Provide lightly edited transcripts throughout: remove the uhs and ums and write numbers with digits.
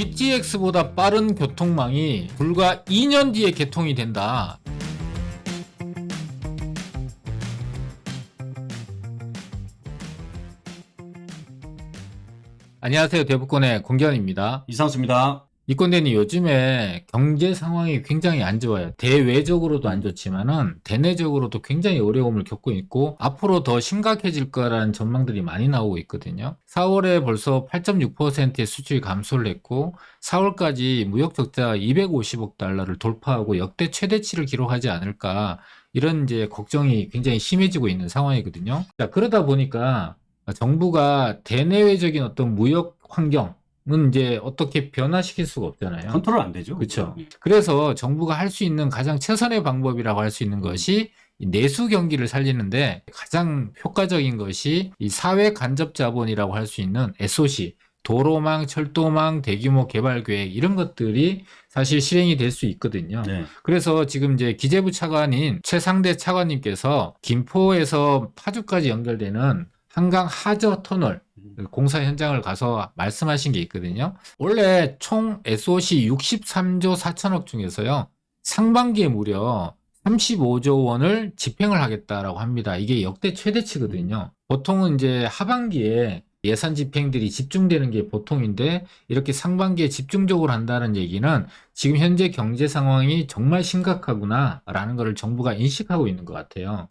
GTX보다 빠른 교통망이 불과 2년 뒤에 개통이 된다. 안녕하세요. 대북권의 공견입니다. 이상수입니다. 이권대님, 요즘에 경제 상황이 굉장히 안 좋아요. 대외적으로도 안 좋지만은 대내적으로도 굉장히 어려움을 겪고 있고 앞으로 더 심각해질 거라는 전망들이 많이 나오고 있거든요. 4월에 벌써 8.6%의 수출이 감소를 했고 4월까지 무역 적자 250억 달러를 돌파하고 역대 최대치를 기록하지 않을까, 이런 이제 걱정이 굉장히 심해지고 있는 상황이거든요. 자, 그러다 보니까 정부가 대내외적인 어떤 무역 환경 은 이제 어떻게 변화시킬 수가 없잖아요. 컨트롤 안 되죠. 그렇죠. 그래서 정부가 할 수 있는 가장 최선의 방법이라고 할 수 있는 것이 이 내수 경기를 살리는데 가장 효과적인 것이 이 사회 간접 자본이라고 할 수 있는 SOC, 도로망, 철도망, 대규모 개발 계획, 이런 것들이 사실 실행이 될 수 있거든요. 네. 그래서 지금 이제 기재부 차관인 최상대 차관님께서 김포에서 파주까지 연결되는 한강 하저 터널 공사 현장을 가서 말씀하신 게 있거든요. 원래 총 SOC 63조 4천억 중에서요, 상반기에 무려 35조 원을 집행을 하겠다라고 합니다. 이게 역대 최대치거든요. 보통은 이제 하반기에 예산 집행들이 집중되는 게 보통인데 이렇게 상반기에 집중적으로 한다는 얘기는 지금 현재 경제 상황이 정말 심각하구나 라는 것을 정부가 인식하고 있는 것 같아요.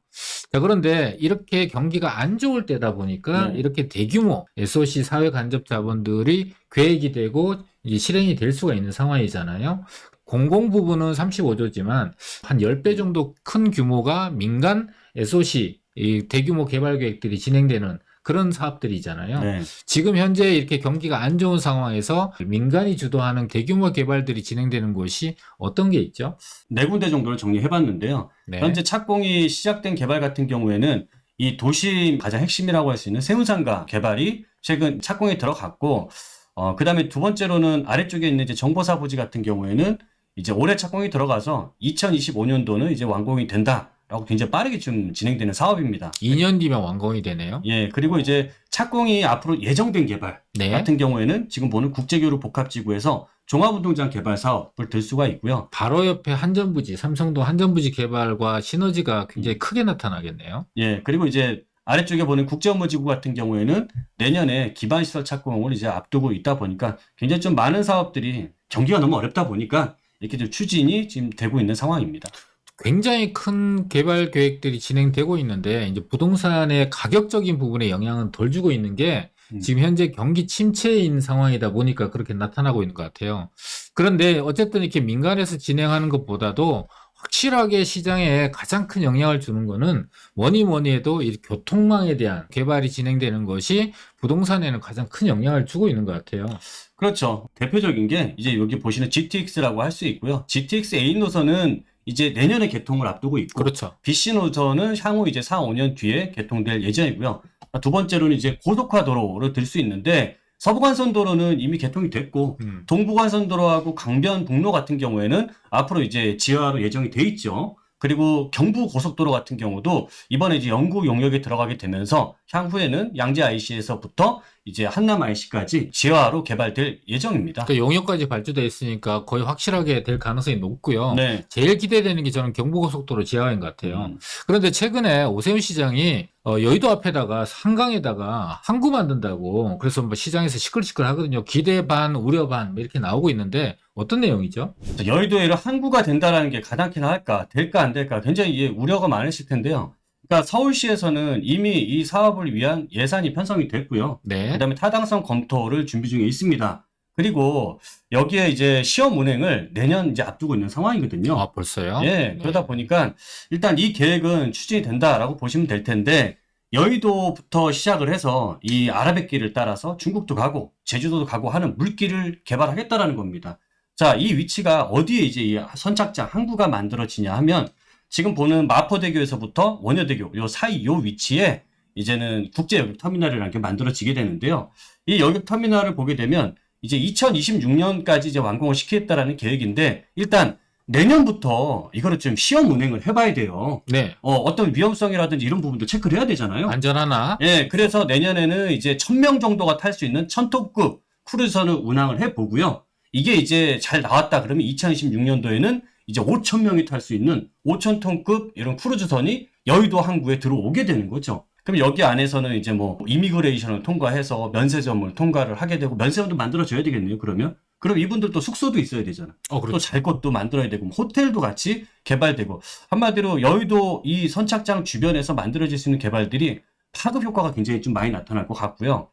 자, 그런데 이렇게 경기가 안 좋을 때다 보니까 이렇게 대규모 SOC 사회 간접 자본들이 계획이 되고 이제 실행이 될 수가 있는 상황이잖아요. 공공 부분은 35조지만 한 10배 정도 큰 규모가 민간 SOC 이 대규모 개발 계획들이 진행되는 그런 사업들이잖아요. 네. 지금 현재 이렇게 경기가 안 좋은 상황에서 민간이 주도하는 대규모 개발들이 진행되는 곳이 어떤 게 있죠? 네 군데 정도를 정리해봤는데요. 네. 현재 착공이 시작된 개발 같은 경우에는 이 도시 가장 핵심이라고 할 수 있는 세운상가 개발이 최근 착공에 들어갔고, 그 다음에 두 번째로는 아래쪽에 있는 이제 정보사부지 같은 경우에는 이제 올해 착공이 들어가서 2025년도는 이제 완공이 된다. 라고 굉장히 빠르게 지금 진행되는 사업입니다. 2년 뒤면 완공이 되네요. 예, 그리고 이제 착공이 앞으로 예정된 개발 네. 같은 경우에는 지금 보는 국제교류 복합지구에서 종합운동장 개발 사업을 들 수가 있고요. 바로 옆에 한전부지, 삼성동 한전부지 개발과 시너지가 굉장히 크게 나타나겠네요. 예, 그리고 이제 아래쪽에 보는 국제업무지구 같은 경우에는 내년에 기반시설 착공을 이제 앞두고 있다 보니까 굉장히 좀 많은 사업들이 경기가 너무 어렵다 보니까 이렇게 좀 추진이 지금 되고 있는 상황입니다. 굉장히 큰 개발 계획들이 진행되고 있는데 이제 부동산의 가격적인 부분에 영향은 덜 주고 있는 게 지금 현재 경기 침체인 상황이다 보니까 그렇게 나타나고 있는 것 같아요. 그런데 어쨌든 이렇게 민간에서 진행하는 것보다도 확실하게 시장에 가장 큰 영향을 주는 거는 뭐니 해도 이 교통망에 대한 개발이 진행되는 것이 부동산에는 가장 큰 영향을 주고 있는 것 같아요. 그렇죠. 대표적인 게 이제 여기 보시는 GTX라고 할 수 있고요. GTX A 노선은 이제 내년에 개통을 앞두고 있고, 그렇죠. BC 노선은 향후 이제 4, 5년 뒤에 개통될 예정이고요. 두 번째로는 이제 고속화도로를 들 수 있는데 서부간선도로는 이미 개통이 됐고, 동부간선도로하고 강변북로 같은 경우에는 앞으로 이제 지하화로 예정이 돼 있죠. 그리고 경부고속도로 같은 경우도 이번에 이제 영구 용역에 들어가게 되면서 향후에는 양재 IC에서부터 이제 한남 IC까지 지하화로 개발될 예정입니다. 그 용역까지 발주돼 있으니까 거의 확실하게 될 가능성이 높고요. 네. 제일 기대되는 게 저는 경부고속도로 지하화인 것 같아요. 그런데 최근에 오세훈 시장이 여의도 앞에다가 한강에다가 항구 만든다고, 그래서 뭐 시장에서 시끌시끌 하거든요. 기대 반 우려 반 이렇게 나오고 있는데 어떤 내용이죠? 여의도에는 항구가 된다라는 게 가당키나 할까, 될까 안 될까 굉장히 이게 우려가 많으실 텐데요. 그러니까 서울시에서는 이미 이 사업을 위한 예산이 편성이 됐고요. 네. 그다음에 타당성 검토를 준비 중에 있습니다. 그리고 여기에 이제 시험 운행을 내년 이제 앞두고 있는 상황이거든요. 아, 벌써요? 예, 그러다 보니까 일단 이 계획은 추진이 된다라고 보시면 될 텐데, 여의도부터 시작을 해서 이 아라뱃길을 따라서 중국도 가고 제주도도 가고 하는 물길을 개발하겠다라는 겁니다. 자, 이 위치가 어디에 이제 이 선착장 항구가 만들어지냐 하면 지금 보는 마포대교에서부터 원효대교 요 사이 요 위치에 이제는 국제여객터미널이라는 게 만들어지게 되는데요. 이 여객터미널을 보게 되면 이제 2026년까지 이제 완공을 시키겠다라는 계획인데, 일단 내년부터 이거를 좀 시험 운행을 해봐야 돼요. 네. 어떤 위험성이라든지 이런 부분도 체크를 해야 되잖아요. 안전하나? 예, 그래서 내년에는 이제 1000명 정도가 탈 수 있는 1000톤급 크루즈선을 운항을 해보고요. 이게 이제 잘 나왔다 그러면 2026년도에는 이제 5,000명이 탈 수 있는 5,000톤급 이런 크루즈선이 여의도 항구에 들어오게 되는 거죠. 그럼 여기 안에서는 이제 뭐 이미그레이션을 통과해서 면세점을 통과를 하게 되고 면세점도 만들어줘야 되겠네요. 그럼 이분들도 숙소도 있어야 되잖아. 그렇죠. 또 잘 곳도 만들어야 되고 호텔도 같이 개발되고 한마디로 여의도 이 선착장 주변에서 만들어질 수 있는 개발들이 파급 효과가 굉장히 좀 많이 나타날 것 같고요.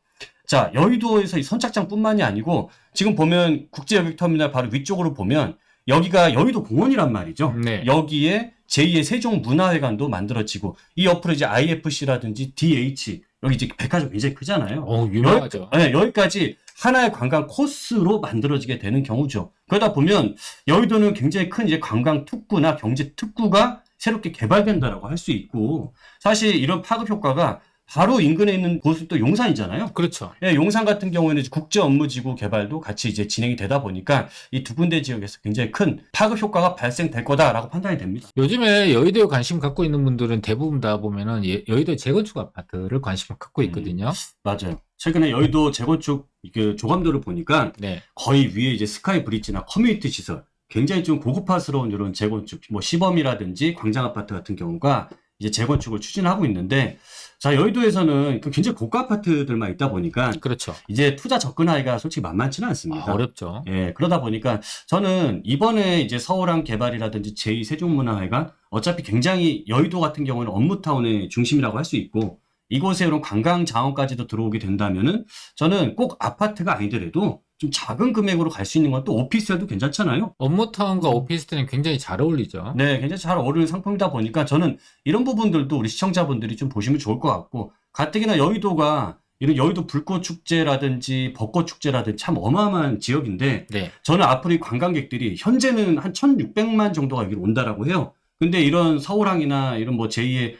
자, 여의도에서 이 선착장뿐만이 아니고 지금 보면 국제여객터미널 바로 위쪽으로 보면 여기가 여의도 공원이란 말이죠. 네. 여기에 제2의 세종문화회관도 만들어지고 이 옆으로 이제 IFC라든지 DH 여기 이제 백화점 굉장히 크잖아요. 유명하죠. 여기까지 하나의 관광 코스로 만들어지게 되는 경우죠. 그러다 보면 여의도는 굉장히 큰 이제 관광 특구나 경제 특구가 새롭게 개발된다라고 할 수 있고 사실 이런 파급 효과가 바로 인근에 있는 곳은 또 용산이잖아요. 그렇죠. 예, 용산 같은 경우에는 이제 국제 업무지구 개발도 같이 이제 진행이 되다 보니까 이 두 군데 지역에서 굉장히 큰 파급 효과가 발생될 거다라고 판단이 됩니다. 요즘에 여의도에 관심 갖고 있는 분들은 대부분 다 보면은 여의도 재건축 아파트를 관심을 갖고 있거든요. 맞아요. 최근에 여의도 재건축 그 조감도를 보니까 네. 거의 위에 이제 스카이 브릿지나 커뮤니티 시설 굉장히 좀 고급화스러운 이런 재건축, 뭐 시범이라든지 광장 아파트 같은 경우가 이제 재건축을 추진하고 있는데 자, 여의도에서는 굉장히 고가 아파트들만 있다 보니까 그렇죠. 이제 투자 접근하기가 솔직히 만만치는 않습니다. 어렵죠. 예, 그러다 보니까 저는 이번에 이제 서울항 개발이라든지 제2세종문화회관 어차피 굉장히 여의도 같은 경우는 업무타운의 중심이라고 할 수 있고 이곳에 이런 관광 자원까지도 들어오게 된다면은 저는 꼭 아파트가 아니더라도 좀 작은 금액으로 갈 수 있는 건 또 오피스텔도 괜찮잖아요. 업무타운과 오피스텔은 굉장히 잘 어울리죠. 네, 굉장히 잘 어울리는 상품이다 보니까 저는 이런 부분들도 우리 시청자분들이 좀 보시면 좋을 것 같고 가뜩이나 여의도가 이런 여의도 불꽃축제라든지 벚꽃축제라든지 참 어마어마한 지역인데 네. 저는 앞으로 이 관광객들이 현재는 한 1,600만 정도가 여기로 온다라고 해요. 근데 이런 서울항이나 이런 뭐 제2의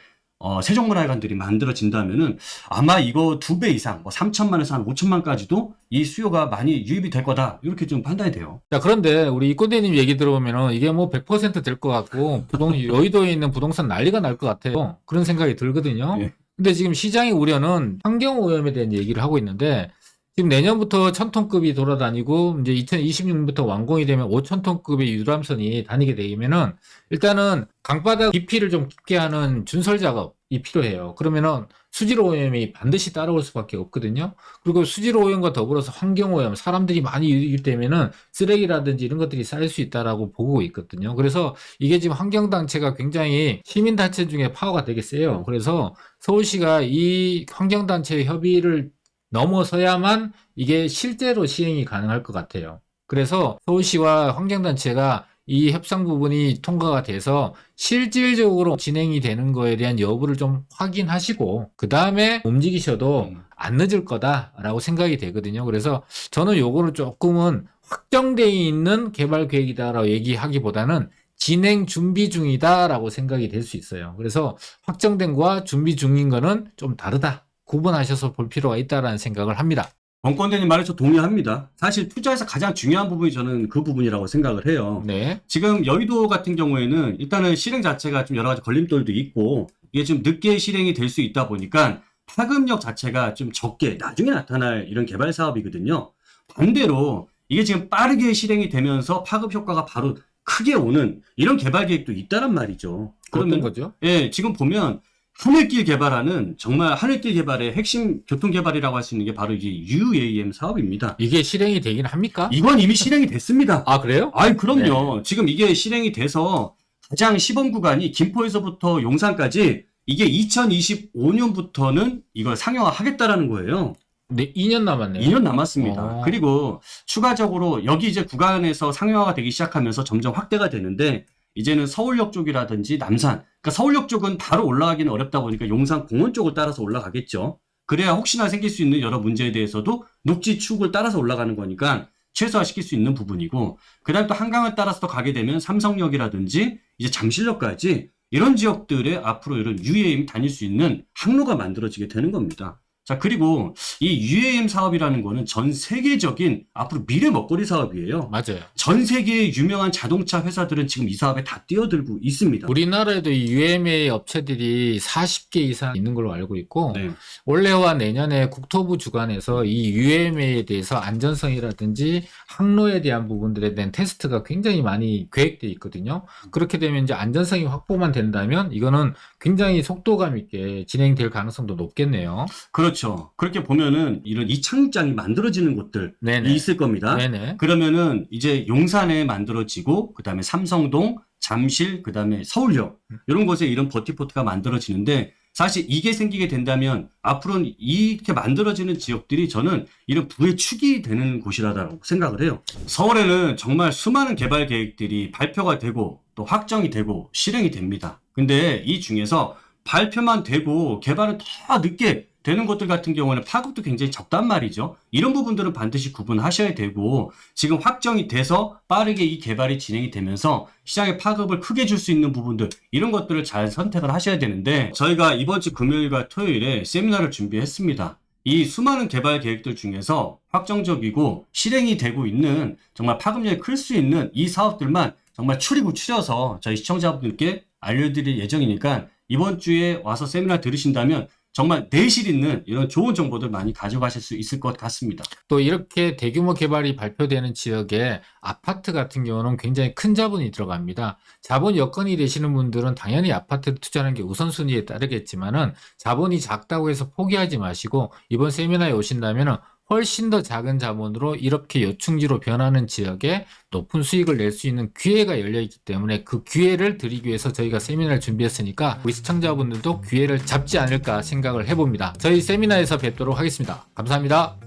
세종문화회관들이 만들어진다면은 아마 이거 2배 이상, 뭐 3천만에서 한 5천만까지도 이 수요가 많이 유입이 될 거다. 이렇게 좀 판단이 돼요. 자, 그런데 우리 이꼰대님 얘기 들어보면은 이게 뭐 100%될 것 같고 여의도에 있는 부동산 난리가 날 것 같아요. 그런 생각이 들거든요. 예. 근데 지금 시장의 우려는 환경오염에 대한 얘기를 하고 있는데 지금 내년부터 1,000톤급이 돌아다니고 이제 2026년부터 완공이 되면 5,000톤급의 유람선이 다니게 되면은 일단은 강바닥 깊이를 좀 깊게 하는 준설 작업이 필요해요. 그러면은 수질 오염이 반드시 따라올 수밖에 없거든요. 그리고 수질 오염과 더불어서 환경 오염, 사람들이 많이 유입되면은 쓰레기라든지 이런 것들이 쌓일 수 있다라고 보고 있거든요. 그래서 이게 지금 환경단체가 굉장히 시민단체 중에 파워가 되게 세요. 그래서 서울시가 이 환경단체의 협의를 넘어서야만 이게 실제로 시행이 가능할 것 같아요. 그래서 서울시와 환경단체가 이 협상 부분이 통과가 돼서 실질적으로 진행이 되는 거에 대한 여부를 좀 확인하시고 그 다음에 움직이셔도 안 늦을 거다라고 생각이 되거든요. 그래서 저는 요거를 조금은 확정되어 있는 개발 계획이다라고 얘기하기보다는 진행 준비 중이다라고 생각이 될 수 있어요. 그래서 확정된 거와 준비 중인 거는 좀 다르다. 구분하셔서 볼 필요가 있다라는 생각을 합니다. 권권대님 말에 저 동의합니다. 사실 투자에서 가장 중요한 부분이 저는 그 부분이라고 생각을 해요. 네. 지금 여의도 같은 경우에는 일단은 실행 자체가 좀 여러 가지 걸림돌도 있고 이게 좀 늦게 실행이 될 수 있다 보니까 파급력 자체가 좀 적게 나중에 나타날 이런 개발 사업이거든요. 반대로 이게 지금 빠르게 실행이 되면서 파급 효과가 바로 크게 오는 이런 개발 계획도 있다란 말이죠. 어떤 거죠? 예, 지금 보면 하늘길 개발하는 정말 하늘길 개발의 핵심 교통 개발이라고 할 수 있는 게 바로 이제 UAM 사업입니다. 이게 실행이 되긴 합니까? 이건 이미 실행이 됐습니다. 아, 그래요? 아이, 그럼요. 지금 이게 실행이 돼서 가장 시범 구간이 김포에서부터 용산까지 이게 2025년부터는 이걸 상용화 하겠다라는 거예요. 네, 2년 남았네요. 2년 남았습니다. 그리고 추가적으로 여기 이제 구간에서 상용화가 되기 시작하면서 점점 확대가 되는데 이제는 서울역 쪽이라든지 남산, 그러니까 서울역 쪽은 바로 올라가기는 어렵다 보니까 용산 공원 쪽을 따라서 올라가겠죠. 그래야 혹시나 생길 수 있는 여러 문제에 대해서도 녹지 축을 따라서 올라가는 거니까 최소화시킬 수 있는 부분이고, 그 다음 또 한강을 따라서 또 가게 되면 삼성역이라든지 이제 잠실역까지 이런 지역들에 앞으로 이런 UAM이 다닐 수 있는 항로가 만들어지게 되는 겁니다. 자, 그리고 이 UAM 사업이라는 거는 전 세계적인 앞으로 미래 먹거리 사업이에요. 맞아요. 전 세계의 유명한 자동차 회사들은 지금 이 사업에 다 뛰어들고 있습니다. 우리나라에도 이 UMA 업체들이 40개 이상 있는 걸로 알고 있고 네. 올해와 내년에 국토부 주관에서 이 UMA에 대해서 안전성이라든지 항로에 대한 부분들에 대한 테스트가 굉장히 많이 계획되어 있거든요. 그렇게 되면 이제 안전성이 확보만 된다면 이거는 굉장히 속도감 있게 진행될 가능성도 높겠네요. 그렇죠. 그렇게 보면은 이런 이 착륙장이 만들어지는 곳들이 네네. 있을 겁니다. 네네. 그러면은 이제 용산에 만들어지고 그다음에 삼성동, 잠실, 그다음에 서울역 이런 곳에 이런 버티포트가 만들어지는데 사실 이게 생기게 된다면 앞으로는 이렇게 만들어지는 지역들이 저는 이런 부의 축이 되는 곳이라고 생각을 해요. 서울에는 정말 수많은 개발 계획들이 발표가 되고 또 확정이 되고 실행이 됩니다. 근데 이 중에서 발표만 되고 개발은 더 늦게 되는 것들 같은 경우는 파급도 굉장히 적단 말이죠. 이런 부분들은 반드시 구분하셔야 되고 지금 확정이 돼서 빠르게 이 개발이 진행이 되면서 시장의 파급을 크게 줄 수 있는 부분들 이런 것들을 잘 선택을 하셔야 되는데 저희가 이번 주 금요일과 토요일에 세미나를 준비했습니다. 이 수많은 개발 계획들 중에서 확정적이고 실행이 되고 있는 정말 파급력이 클 수 있는 이 사업들만 정말 추려서 저희 시청자분들께 알려드릴 예정이니까 이번 주에 와서 세미나 들으신다면 정말 내실 있는 이런 좋은 정보들 많이 가져가실 수 있을 것 같습니다. 또 이렇게 대규모 개발이 발표되는 지역에 아파트 같은 경우는 굉장히 큰 자본이 들어갑니다. 자본 여건이 되시는 분들은 당연히 아파트에 투자하는 게 우선순위에 따르겠지만은 자본이 작다고 해서 포기하지 마시고 이번 세미나에 오신다면은 훨씬 더 작은 자본으로 이렇게 요충지로 변하는 지역에 높은 수익을 낼 수 있는 기회가 열려 있기 때문에 그 기회를 드리기 위해서 저희가 세미나를 준비했으니까 우리 시청자분들도 기회를 잡지 않을까 생각을 해봅니다. 저희 세미나에서 뵙도록 하겠습니다. 감사합니다.